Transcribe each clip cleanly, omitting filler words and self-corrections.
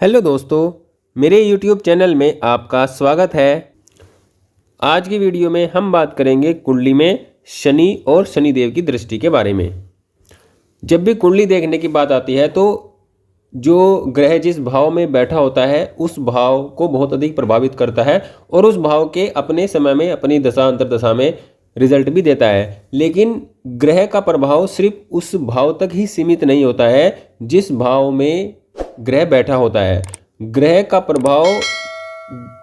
Hello दोस्तों, मेरे YouTube channel में आपका स्वागत है। आज की वीडियो में हम बात करेंगे कुंडली में शनि और शनिदेव की दृष्टि के बारे में। जब भी कुंडली देखने की बात आती है तो जो ग्रह जिस भाव में बैठा होता है उस भाव को बहुत अधिक प्रभावित करता है और उस भाव के अपने समय में अपनी दशा अंतर्दशा में रिजल्ट भी देता है। लेकिन ग्रह का प्रभाव सिर्फ उस भाव तक ही सीमित नहीं होता है जिस भाव में ग्रह बैठा होता है। ग्रह का प्रभाव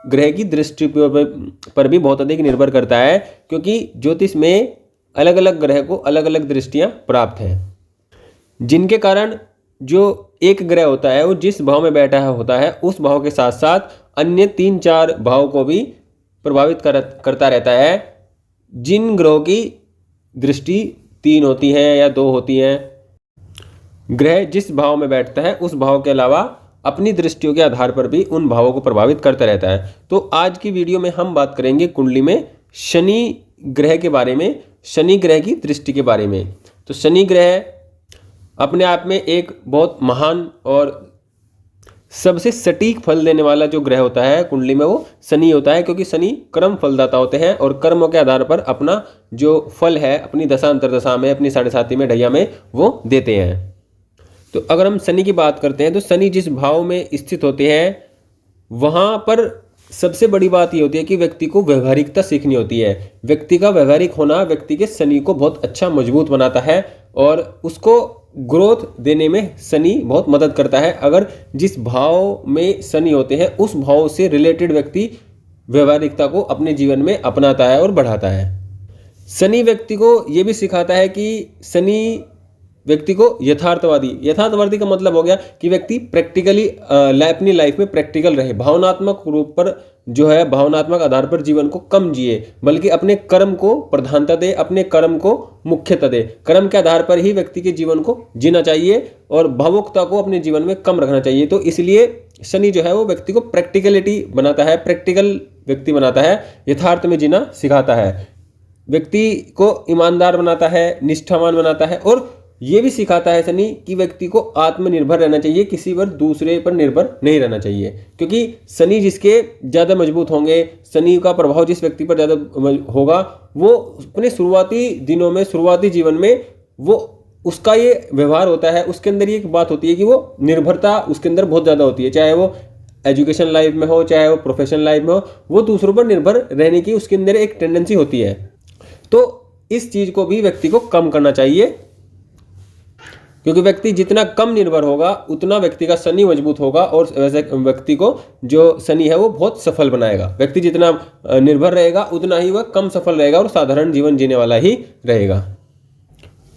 ग्रह की दृष्टि पर भी बहुत अधिक निर्भर करता है, क्योंकि ज्योतिष में अलग अलग ग्रह को अलग अलग दृष्टियां प्राप्त हैं, जिनके कारण जो एक ग्रह होता है वो जिस भाव में बैठा होता है उस भाव के साथ साथ अन्य 3-4 भाव को भी प्रभावित करता रहता है। जिन ग्रहों की दृष्टि 3 होती है या 2 होती है, ग्रह जिस भाव में बैठता है उस भाव के अलावा अपनी दृष्टियों के आधार पर भी उन भावों को प्रभावित करता रहता है। तो आज की वीडियो में हम बात करेंगे कुंडली में शनि ग्रह के बारे में, शनि ग्रह की दृष्टि के बारे में। तो शनि ग्रह अपने आप में एक बहुत महान और सबसे सटीक फल देने वाला जो ग्रह होता है कुंडली में वो शनि होता है, क्योंकि शनि कर्म फलदाता होते हैं और कर्मों के आधार पर अपना जो फल है अपनी दशा अंतर्दशा में, अपनी 7.5 में, ढैया में वो देते हैं। तो अगर हम शनि की बात करते हैं तो शनि जिस भाव में स्थित होते हैं वहाँ पर सबसे बड़ी बात ये होती है कि व्यक्ति को व्यवहारिकता सीखनी होती है। व्यक्ति का व्यवहारिक होना व्यक्ति के शनि को बहुत अच्छा मजबूत बनाता है और उसको ग्रोथ देने में शनि बहुत मदद करता है। अगर जिस भाव में शनि होते हैं उस भाव से रिलेटेड व्यक्ति व्यवहारिकता को अपने जीवन में अपनाता है और बढ़ाता है। शनि व्यक्ति को ये भी सिखाता है कि शनि व्यक्ति को यथार्थवादी का मतलब हो गया कि व्यक्ति प्रैक्टिकली अपनी लाइफ में प्रैक्टिकल रहे, भावनात्मक रूप पर जो है भावनात्मक आधार पर जीवन को कम जिए, बल्कि अपने कर्म को प्रधानता दे, अपने कर्म को मुख्यता दे। कर्म के आधार पर ही व्यक्ति के जीवन को जीना चाहिए और भावुकता को अपने जीवन में कम रखना चाहिए। तो इसलिए शनि जो है वो व्यक्ति को प्रैक्टिकलिटी बनाता है, प्रैक्टिकल व्यक्ति बनाता है, यथार्थ में जीना सिखाता है, व्यक्ति को ईमानदार बनाता है, निष्ठावान बनाता है और ये भी सिखाता है शनि कि व्यक्ति को आत्मनिर्भर रहना चाहिए, किसी पर दूसरे पर निर्भर नहीं रहना चाहिए। क्योंकि शनि जिसके ज़्यादा मजबूत होंगे, शनि का प्रभाव जिस व्यक्ति पर ज़्यादा होगा, वो अपने शुरुआती दिनों में, शुरुआती जीवन में वो उसका ये व्यवहार होता है, उसके अंदर ये एक बात होती है कि वो निर्भरता उसके अंदर बहुत ज़्यादा होती है। चाहे वो एजुकेशन लाइफ में हो, चाहे वो प्रोफेशनल लाइफ में हो, वो दूसरों पर निर्भर रहने की उसके अंदर एक टेंडेंसी होती है। तो इस चीज़ को भी व्यक्ति को कम करना चाहिए, क्योंकि व्यक्ति जितना कम निर्भर होगा उतना व्यक्ति का शनि मजबूत होगा और वैसे व्यक्ति को जो शनि है वो बहुत सफल बनाएगा। व्यक्ति जितना निर्भर रहेगा उतना ही वह कम सफल रहेगा और साधारण जीवन जीने वाला ही रहेगा।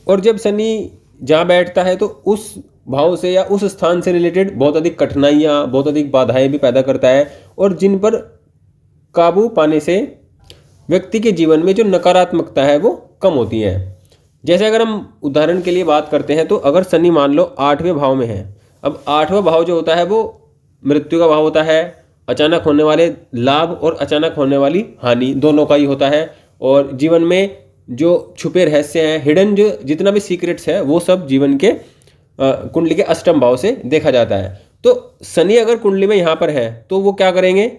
और जब शनि जहाँ बैठता है तो उस भाव से या उस स्थान से रिलेटेड बहुत अधिक कठिनाइयाँ, बहुत अधिक बाधाएं भी पैदा करता है और जिन पर काबू पाने से व्यक्ति के जीवन में जो नकारात्मकता है वो कम होती है। जैसे अगर हम उदाहरण के लिए बात करते हैं तो अगर शनि मान लो 8वें भाव में है, अब 8वां भाव जो होता है वो मृत्यु का भाव होता है, अचानक होने वाले लाभ और अचानक होने वाली हानि दोनों का ही होता है। और जीवन में जो छुपे रहस्य हैं, हिडन जो जितना भी सीक्रेट्स है वो सब जीवन के कुंडली के अष्टम भाव से देखा जाता है। तो शनि अगर कुंडली में यहाँ पर है तो वो क्या करेंगे,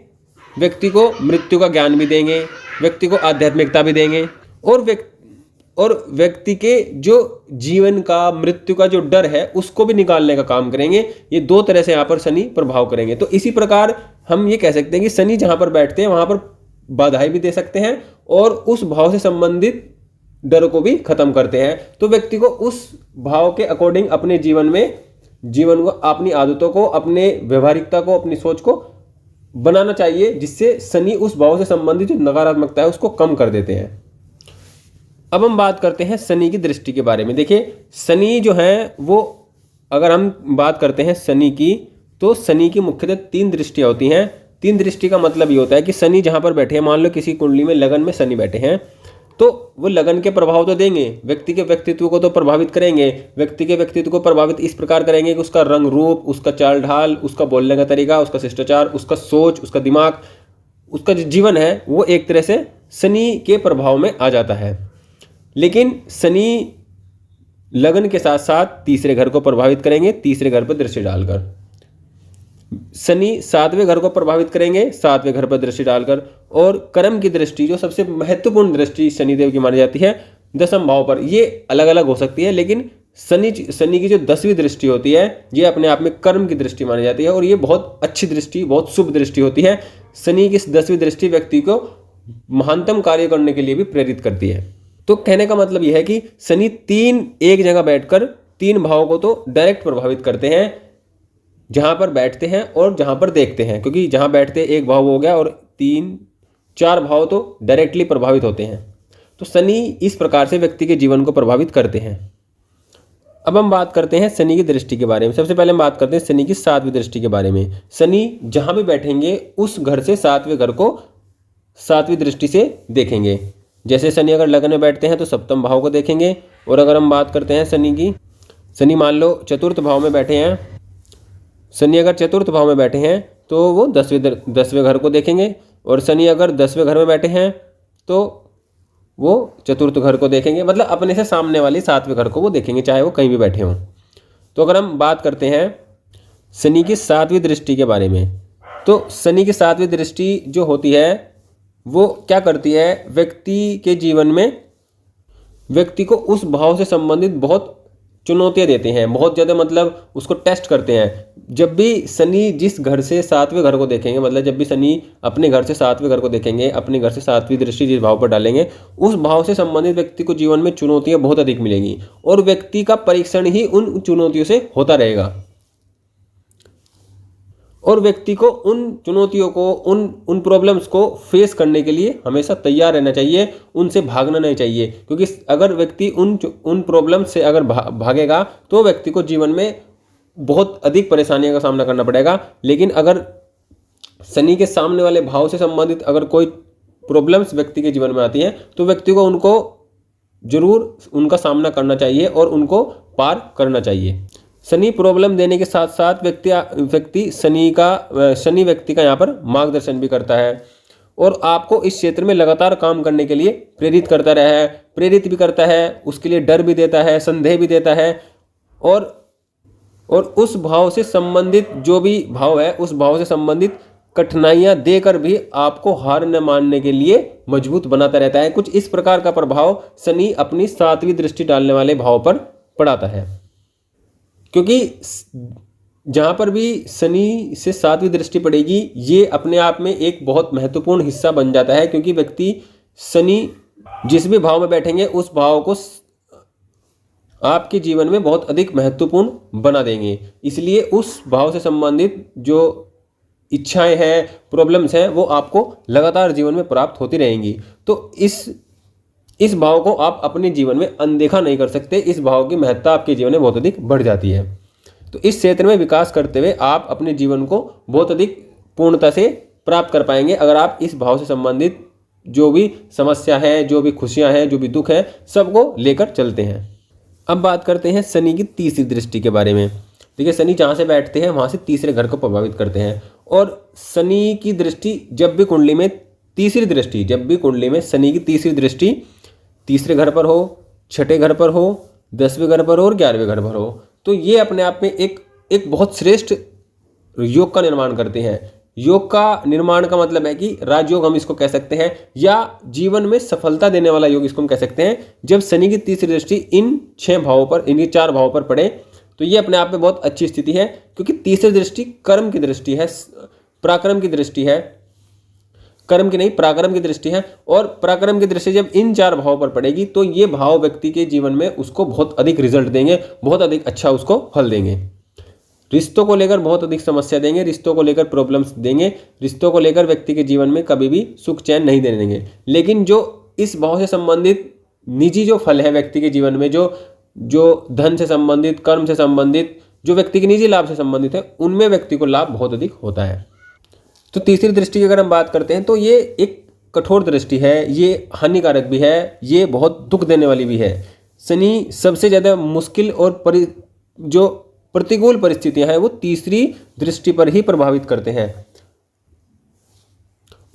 व्यक्ति को मृत्यु का ज्ञान भी देंगे, व्यक्ति को आध्यात्मिकता भी देंगे और व्यक्ति के जो जीवन का, मृत्यु का जो डर है उसको भी निकालने का काम करेंगे। ये 2 तरह से यहाँ पर शनि प्रभाव करेंगे। तो इसी प्रकार हम ये कह सकते हैं कि शनि जहाँ पर बैठते हैं वहाँ पर बाधाएं भी दे सकते हैं और उस भाव से संबंधित डर को भी खत्म करते हैं। तो व्यक्ति को उस भाव के अकॉर्डिंग अपने जीवन को, अपनी आदतों को, अपने व्यवहारिकता को, अपनी सोच को बनाना चाहिए, जिससे शनि उस भाव से संबंधित जो नकारात्मकता है उसको कम कर देते हैं। अब हम बात करते हैं शनि की दृष्टि के बारे में। देखिए शनि जो है वो, अगर हम बात करते हैं शनि की, तो शनि की मुख्यतः 3 दृष्टियाँ होती हैं। 3 दृष्टि का मतलब ये होता है कि शनि जहाँ पर बैठे हैं, मान लो किसी कुंडली में लगन में शनि बैठे हैं, तो वो लगन के प्रभाव तो देंगे, व्यक्ति के व्यक्तित्व को तो प्रभावित करेंगे। व्यक्ति के व्यक्तित्व को प्रभावित इस प्रकार करेंगे कि उसका रंग रूप, उसका चाल ढाल, उसका बोलने का तरीका, उसका शिष्टाचार, उसका सोच, उसका दिमाग, उसका जो जीवन है वो एक तरह से शनि के प्रभाव में आ जाता है। लेकिन शनि लगन के साथ साथ तीसरे घर को प्रभावित करेंगे, तीसरे घर पर दृष्टि डालकर। शनि 7वें घर को प्रभावित करेंगे 7वें घर पर दृष्टि डालकर। और कर्म की दृष्टि, जो सबसे महत्वपूर्ण दृष्टि शनिदेव की मानी जाती है, 10वें भाव पर। ये अलग अलग हो सकती है, लेकिन शनि की जो 10वीं दृष्टि होती है, ये अपने आप में कर्म की दृष्टि मानी जाती है और ये बहुत अच्छी दृष्टि, बहुत शुभ दृष्टि होती है। शनि की 10वीं दृष्टि व्यक्ति को महानतम कार्य करने के लिए भी प्रेरित करती है। तो कहने का मतलब यह है कि शनि एक जगह बैठकर 3 भावों को तो डायरेक्ट प्रभावित करते हैं, जहां पर बैठते हैं और जहां पर देखते हैं, क्योंकि जहां बैठते एक भाव हो गया और 4 भाव तो डायरेक्टली प्रभावित होते हैं। तो शनि इस प्रकार से व्यक्ति के जीवन को प्रभावित करते हैं। अब हम बात करते हैं शनि की दृष्टि के बारे में। सबसे पहले हम बात करते हैं शनि की 7वीं दृष्टि के बारे में। शनि जहां भी बैठेंगे उस घर से 7वें घर को 7वीं दृष्टि से देखेंगे। जैसे शनि अगर लग्न में बैठते हैं तो 7वें भाव को देखेंगे। और अगर हम बात करते हैं शनि मान लो 4th भाव में बैठे हैं, शनि अगर 4th भाव में बैठे हैं तो वो 10वें घर को देखेंगे। और शनि अगर 10वें घर में बैठे हैं तो वो 4th घर को देखेंगे, मतलब अपने से सामने वाली 7वें घर को वो देखेंगे, चाहे वो कहीं भी बैठे हों। तो अगर हम बात करते हैं शनि की 7वीं दृष्टि के बारे में, तो शनि की 7वीं दृष्टि जो होती है वो क्या करती है, व्यक्ति के जीवन में व्यक्ति को उस भाव से संबंधित बहुत चुनौतियां देते हैं, बहुत ज़्यादा, मतलब उसको टेस्ट करते हैं। जब भी शनि जिस घर से 7वें घर को देखेंगे, मतलब जब भी शनि अपने घर से 7वें घर को देखेंगे, अपने घर से 7वीं दृष्टि जिस भाव पर डालेंगे, उस भाव से संबंधित व्यक्ति को जीवन में चुनौतियां बहुत अधिक मिलेंगी और व्यक्ति का परीक्षण ही उन चुनौतियों से होता रहेगा। और व्यक्ति को उन चुनौतियों को, उन प्रॉब्लम्स को फेस करने के लिए हमेशा तैयार रहना चाहिए, उनसे भागना नहीं चाहिए। क्योंकि अगर व्यक्ति उन प्रॉब्लम से अगर भागेगा तो व्यक्ति को जीवन में बहुत अधिक परेशानियों का सामना करना पड़ेगा। लेकिन अगर शनि के सामने वाले भाव से संबंधित अगर कोई प्रॉब्लम्स व्यक्ति के जीवन में आती हैं तो व्यक्ति को उनको जरूर उनका सामना करना चाहिए और उनको पार करना चाहिए। शनि प्रॉब्लम देने के साथ साथ शनि व्यक्ति का यहाँ पर मार्गदर्शन भी करता है और आपको इस क्षेत्र में लगातार काम करने के लिए प्रेरित भी करता है, उसके लिए डर भी देता है, संदेह भी देता है। और उस भाव से संबंधित जो भी भाव है, उस भाव से संबंधित कठिनाइयां देकर भी आपको हार न मानने के लिए मजबूत बनाता रहता है। कुछ इस प्रकार का प्रभाव शनि अपनी 7वीं दृष्टि डालने वाले भाव पर पड़ाता है। क्योंकि जहाँ पर भी शनि से 7वीं दृष्टि पड़ेगी, ये अपने आप में एक बहुत महत्वपूर्ण हिस्सा बन जाता है। क्योंकि व्यक्ति शनि जिस भी भाव में बैठेंगे उस भाव को आपके जीवन में बहुत अधिक महत्वपूर्ण बना देंगे। इसलिए उस भाव से संबंधित जो इच्छाएं हैं, प्रॉब्लम्स हैं, वो आपको लगातार जीवन में प्राप्त होती रहेंगी। तो इस भाव को आप अपने जीवन में अनदेखा नहीं कर सकते। इस भाव की महत्ता आपके जीवन में बहुत अधिक बढ़ जाती है। तो इस क्षेत्र में विकास करते हुए आप अपने जीवन को बहुत अधिक पूर्णता से प्राप्त कर पाएंगे अगर आप इस भाव से संबंधित जो भी समस्या है, जो भी खुशियां हैं, जो भी दुख है, सबको लेकर चलते हैं। अब बात करते हैं शनि की 3री दृष्टि के बारे में। देखिए, शनि जहाँ से बैठते हैं वहाँ से 3रे घर को प्रभावित करते हैं। और शनि की दृष्टि जब भी कुंडली में शनि की 3री दृष्टि 3रे घर पर हो, 6ठे घर पर हो, 10वें घर पर हो और 11वें घर पर हो, तो ये अपने आप में एक बहुत श्रेष्ठ योग का निर्माण करते हैं। योग का निर्माण का मतलब है कि राजयोग हम इसको कह सकते हैं, या जीवन में सफलता देने वाला योग इसको हम कह सकते हैं। जब शनि की 3री दृष्टि इन 6 भावों पर, इन्हीं 4 भावों पर पड़े तो ये अपने आप में बहुत अच्छी स्थिति है। क्योंकि 3री दृष्टि कर्म की दृष्टि है, पराक्रम की दृष्टि है, कर्म की नहीं पराक्रम की दृष्टि है। और पराक्रम की दृष्टि जब इन 4 भावों पर पड़ेगी तो ये भाव व्यक्ति के जीवन में उसको बहुत अधिक रिजल्ट देंगे, बहुत अधिक अच्छा उसको फल देंगे। रिश्तों को लेकर बहुत अधिक समस्या देंगे, रिश्तों को लेकर प्रॉब्लम्स देंगे, रिश्तों को लेकर व्यक्ति के जीवन में कभी भी सुख चैन नहीं देने देंगे। लेकिन जो इस भाव से संबंधित निजी जो फल है व्यक्ति के जीवन में, जो धन से संबंधित, कर्म से संबंधित, जो व्यक्ति के निजी लाभ से संबंधित है, उनमें व्यक्ति को लाभ बहुत अधिक होता है। तो 3री दृष्टि की अगर हम बात करते हैं तो ये एक कठोर दृष्टि है, ये हानिकारक भी है, ये बहुत दुख देने वाली भी है। शनि सबसे ज़्यादा मुश्किल और जो प्रतिकूल परिस्थितियां हैं वो 3री दृष्टि पर ही प्रभावित करते हैं।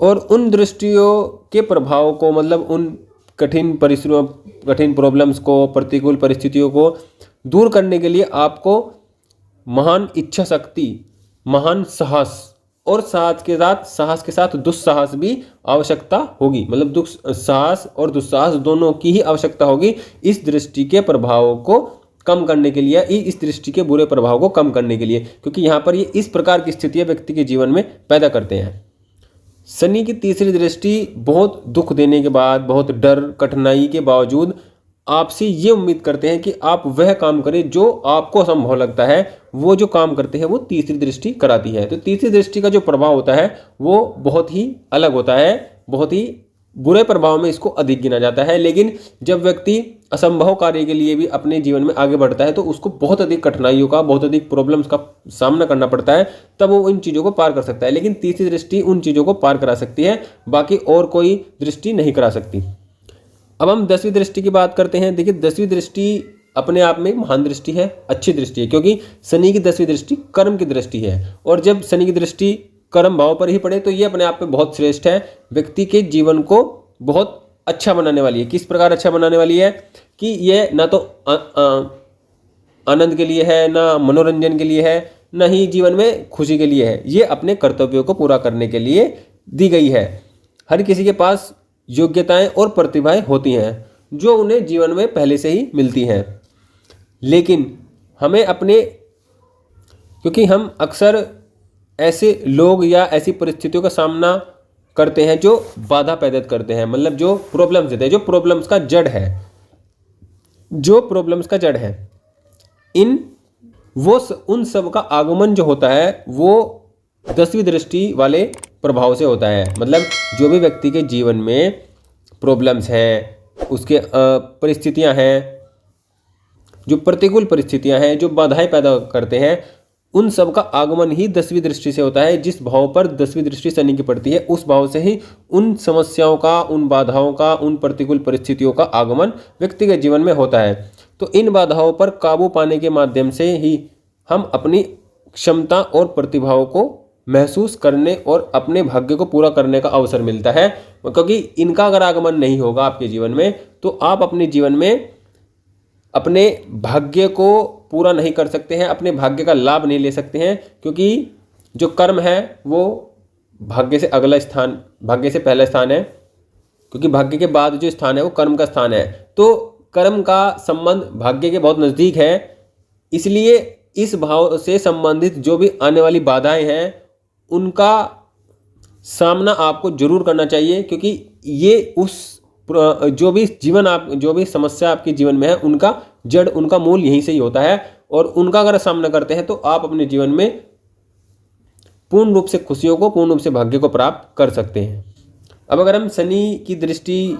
और उन दृष्टियों के प्रभाव को, मतलब उन कठिन प्रॉब्लम्स को, प्रतिकूल परिस्थितियों को दूर करने के लिए आपको महान इच्छा शक्ति, महान साहस और साहस के साथ दुस्साहस भी आवश्यकता होगी। मतलब साहस और दुस्साहस दोनों की ही आवश्यकता होगी इस दृष्टि के प्रभावों को कम करने के लिए, इस दृष्टि के बुरे प्रभाव को कम करने के लिए, क्योंकि यहाँ पर ये इस प्रकार की स्थितियाँ व्यक्ति के जीवन में पैदा करते हैं। शनि की तीसरी दृष्टि बहुत दुख देने के बाद, बहुत डर कठिनाई के बावजूद आपसे ये उम्मीद करते हैं कि आप वह काम करें जो आपको असंभव लगता है। वो जो काम करते हैं वो तीसरी दृष्टि कराती है। तो तीसरी दृष्टि का जो प्रभाव होता है वो बहुत ही अलग होता है, बहुत ही बुरे प्रभाव में इसको अधिक गिना जाता है। लेकिन जब व्यक्ति असंभव कार्य के लिए भी अपने जीवन में आगे बढ़ता है तो उसको बहुत अधिक कठिनाइयों का, बहुत अधिक प्रॉब्लम्स का सामना करना पड़ता है, तब वो इन चीज़ों को पार कर सकता है। लेकिन तीसरी दृष्टि उन चीज़ों को पार करा सकती है, बाकी और कोई दृष्टि नहीं करा सकती। अब हम 10वीं दृष्टि की बात करते हैं। देखिए 10वीं दृष्टि अपने आप में महान दृष्टि है, अच्छी दृष्टि है, क्योंकि शनि की 10वीं दृष्टि कर्म की दृष्टि है। और जब शनि की दृष्टि कर्म भाव पर ही पड़े तो ये अपने आप में बहुत श्रेष्ठ है, व्यक्ति के जीवन को बहुत अच्छा बनाने वाली है। किस प्रकार अच्छा बनाने वाली है कि ये ना तो आनंद के लिए है, ना मनोरंजन के लिए है, ना ही जीवन में खुशी के लिए है। ये अपने कर्तव्यों को पूरा करने के लिए दी गई है। हर किसी के पास योग्यताएं और प्रतिभाएं होती हैं जो उन्हें जीवन में पहले से ही मिलती हैं, लेकिन हमें क्योंकि हम अक्सर ऐसे लोग या ऐसी परिस्थितियों का सामना करते हैं जो बाधा पैदा करते हैं, मतलब जो प्रॉब्लम्स देते हैं, जो प्रॉब्लम्स का जड़ है, उन सब का आगमन जो होता है वो 10वीं दृष्टि वाले प्रभाव से होता है। मतलब जो भी व्यक्ति के जीवन में प्रॉब्लम्स हैं, उसके परिस्थितियां हैं, जो प्रतिकूल परिस्थितियां हैं, जो बाधाएं पैदा करते हैं, उन सब का आगमन ही 10वीं दृष्टि से होता है। जिस भाव पर 10वीं दृष्टि शनि की पड़ती है उस भाव से ही उन समस्याओं का, उन बाधाओं का, उन प्रतिकूल परिस्थितियों का आगमन व्यक्ति के जीवन में होता है। तो इन बाधाओं पर काबू पाने के माध्यम से ही हम अपनी क्षमता और प्रतिभाओं को महसूस करने और अपने भाग्य को पूरा करने का अवसर मिलता है। क्योंकि इनका अगर आगमन नहीं होगा आपके जीवन में तो आप अपने जीवन में अपने भाग्य को पूरा नहीं कर सकते हैं, अपने भाग्य का लाभ नहीं ले सकते हैं, क्योंकि जो कर्म है वो भाग्य से पहला स्थान है, क्योंकि भाग्य के बाद जो स्थान है वो कर्म का स्थान है। तो कर्म का संबंध भाग्य के बहुत नज़दीक है, इसलिए इस भाव से संबंधित जो भी आने वाली बाधाएं हैं उनका सामना आपको जरूर करना चाहिए, क्योंकि ये जो भी समस्या आपके जीवन में है उनका जड़, उनका मूल यहीं से ही होता है। और उनका अगर सामना करते हैं तो आप अपने जीवन में पूर्ण रूप से खुशियों को, पूर्ण रूप से भाग्य को प्राप्त कर सकते हैं। अब अगर हम शनि की दृष्टि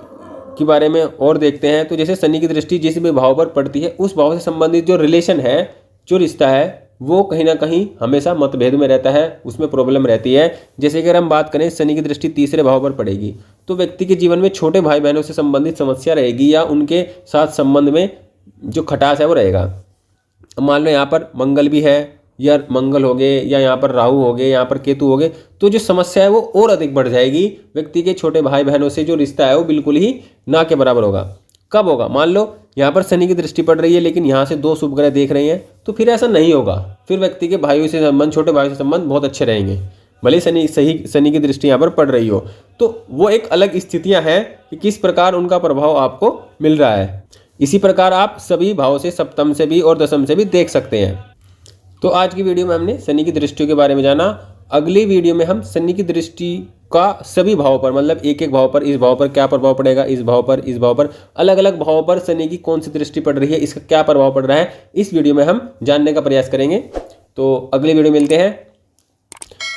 के बारे में और देखते हैं तो जैसे शनि की दृष्टि जिस भी भाव पर पड़ती है उस भाव से संबंधित जो रिलेशन है, जो रिश्ता है, वो कहीं ना कहीं हमेशा मतभेद में रहता है, उसमें प्रॉब्लम रहती है। जैसे कि अगर हम बात करें शनि की दृष्टि तीसरे भाव पर पड़ेगी तो व्यक्ति के जीवन में छोटे भाई बहनों से संबंधित समस्या रहेगी या उनके साथ संबंध में जो खटास है वो रहेगा। मान लो यहाँ पर मंगल भी है, या मंगल हो गए, या यहाँ पर राहु हो गए, यहाँ पर केतु हो गए, तो जो समस्या है वो और अधिक बढ़ जाएगी। व्यक्ति के छोटे भाई बहनों से जो रिश्ता है वो बिल्कुल ही ना के बराबर होगा। कब होगा? मान लो यहाँ पर शनि की दृष्टि पड़ रही है लेकिन यहाँ से 2 शुभ ग्रह देख रहे हैं, तो फिर ऐसा नहीं होगा। फिर व्यक्ति के भाइयों से संबंध, छोटे भाइयों से संबंध बहुत अच्छे रहेंगे, भले शनि की दृष्टि यहाँ पर पड़ रही हो। तो वो एक अलग स्थितियाँ हैं कि किस प्रकार उनका प्रभाव आपको मिल रहा है। इसी प्रकार आप सभी भाव से, सप्तम से भी और दशम से भी देख सकते हैं। तो आज की वीडियो में हमने शनि की दृष्टियों के बारे में जाना। अगली वीडियो में हम शनि की दृष्टि का सभी भाव पर, मतलब एक एक भाव पर, इस भाव पर क्या प्रभाव पड़ेगा, इस भाव पर, अलग अलग भाव पर शनि की कौन सी दृष्टि पड़ रही है, इसका क्या प्रभाव पड़ रहा है, इस वीडियो में हम जानने का प्रयास करेंगे। तो अगली वीडियो मिलते हैं।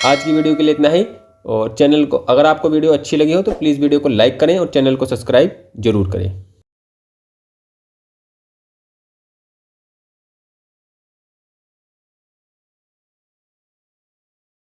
आज की वीडियो के लिए इतना ही। और चैनल को, अगर आपको वीडियो अच्छी लगी हो तो प्लीज़ वीडियो को लाइक करें और चैनल को सब्सक्राइब जरूर करें।